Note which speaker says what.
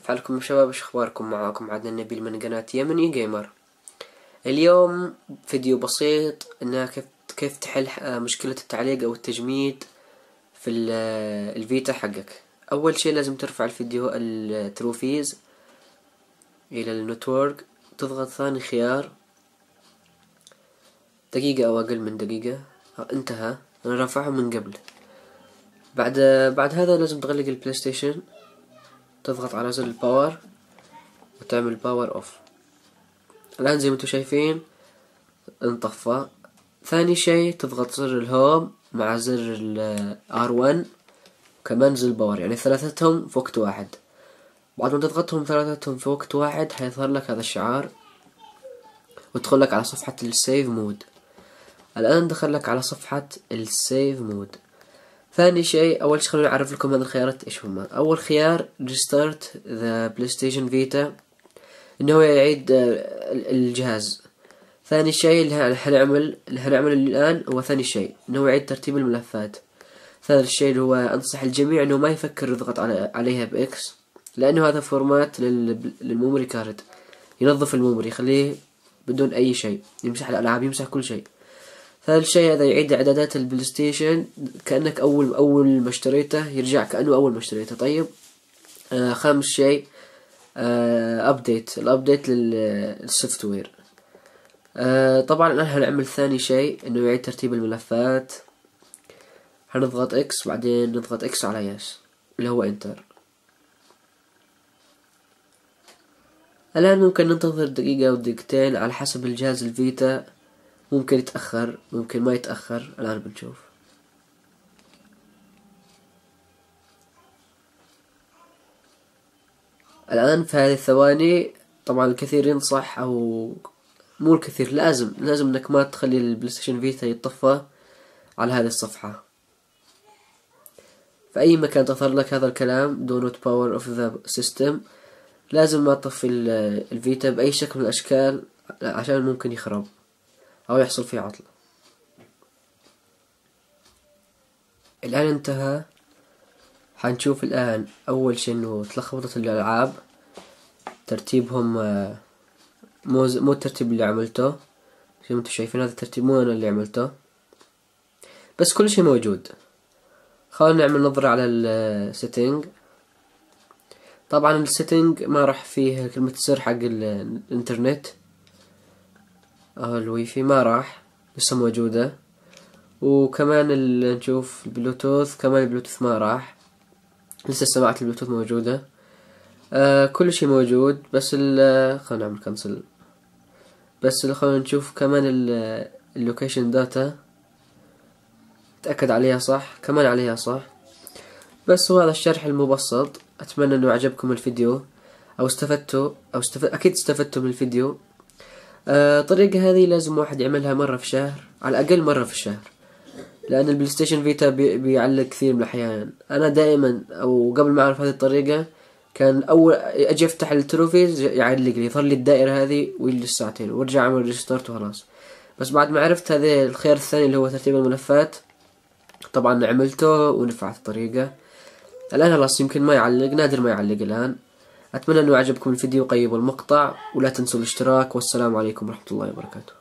Speaker 1: كيف حالكم يا شباب؟ ايش اخباركم؟ معاكم عدنا النبيل من قناة يمني جيمر. اليوم فيديو بسيط انها كيف تحل مشكلة التعليق او التجميد في الفيتا حقك. اول شيء لازم ترفع الفيديو التروفيز الى النتورك، تضغط ثاني خيار دقيقة او اقل من دقيقة. انتهى، انا رافعه من قبل. بعد هذا لازم تغلق البلاي ستيشن، تضغط على زر الباور وتعمل باور اوف. الان زي ما انتم شايفين انطفى. ثاني شيء تضغط زر الهوم مع زر R1 وكمان زر الباور، يعني ثلاثتهم في وقت واحد. بعد ما تضغطهم ثلاثتهم في وقت واحد حيظهر لك هذا الشعار وتدخل لك على صفحة السيف مود. الآن دخلك على صفحة السيف مود. ثاني شيء، أول شيء خلوني أعرف لكم هذه الخيارات إيش هما. أول خيار Restart the PlayStation Vita، إنه هو يعيد الجهاز. ثاني شيء اللي هنعمله الآن هو ثاني شيء إنه هو يعيد ترتيب الملفات. ثالث شيء اللي هو أنصح الجميع إنه ما يفكر يضغط عليها بإكس، لأنه هذا فورمات للميموري كارد، ينظف الميموري يخليه بدون أي شيء، يمسح الألعاب، يمسح كل شيء. ثالث شيء هذا يعيد إعدادات البلاي ستيشن كأنك أول ما اشتريته، يرجع كأنه أول ما اشتريته. طيب خامس شيء الابديت للسوفت وير. طبعا الآن هنعمل ثاني شيء إنه يعيد ترتيب الملفات. هنضغط اكس، بعدين نضغط اكس على يس اللي هو انتر. الآن ممكن ننتظر دقيقة أو دقيقتين على حسب الجهاز الفيتا، ممكن يتأخر ممكن ما يتأخر. الآن بنشوف. الآن في هذه الثواني طبعا الكثير ينصح، أو مو الكثير، لازم انك ما تخلي البلاي ستيشن فيتا يتطفى على هذه الصفحة. في اي مكان تظهر لك هذا الكلام do not power off the system، لازم ما تطفي الفيتا باي شكل من الاشكال، عشان ممكن يخرب او يحصل فيه عطل. الان انتهى. حنشوف الان اول شيء انه تلخبطت الالعاب، ترتيبهم مو الترتيب اللي عملته. زي ما انتم شايفين هذا الترتيب مو انا اللي عملته، بس كل شيء موجود. خلينا نعمل نظرة على السيتنج. طبعا السيتنج ما راح فيه كلمة السر حق الانترنت او الويفي، ما راح، لسه موجودة. وكمان نشوف البلوتوث، كمان البلوتوث ما راح، لسه سماعة البلوتوث موجودة. كل شيء موجود، بس خلينا نعمل كنسل. بس خلينا نشوف كمان اللوكيشن داتا، تأكد عليها صح، كمان عليها صح. بس هو هذا الشرح المبسط. أتمنى أنه عجبكم الفيديو أو استفدتوا أكيد استفدتوا من الفيديو. الطريقة هذه لازم واحد يعملها مرة في الشهر، على الأقل مرة في الشهر، لأن البلاي ستيشن فيتا بيعلق كثير من الأحيان. أنا دائما أو قبل ما أعرف هذه الطريقة كان أول أجي أفتح التروفيز يعلق لي، يظهر لي الدائرة هذه ويجلس ساعتين وارجع أعمل ريستارت وخلاص. بس بعد ما عرفت هذا الخيار الثاني اللي هو ترتيب الملفات، طبعا عملته ونفعت الطريقة. الآن خلاص يمكن ما يعلق، نادر ما يعلق الآن. أتمنى أنه عجبكم الفيديو، قيبوا المقطع ولا تنسوا الاشتراك، والسلام عليكم ورحمة الله وبركاته.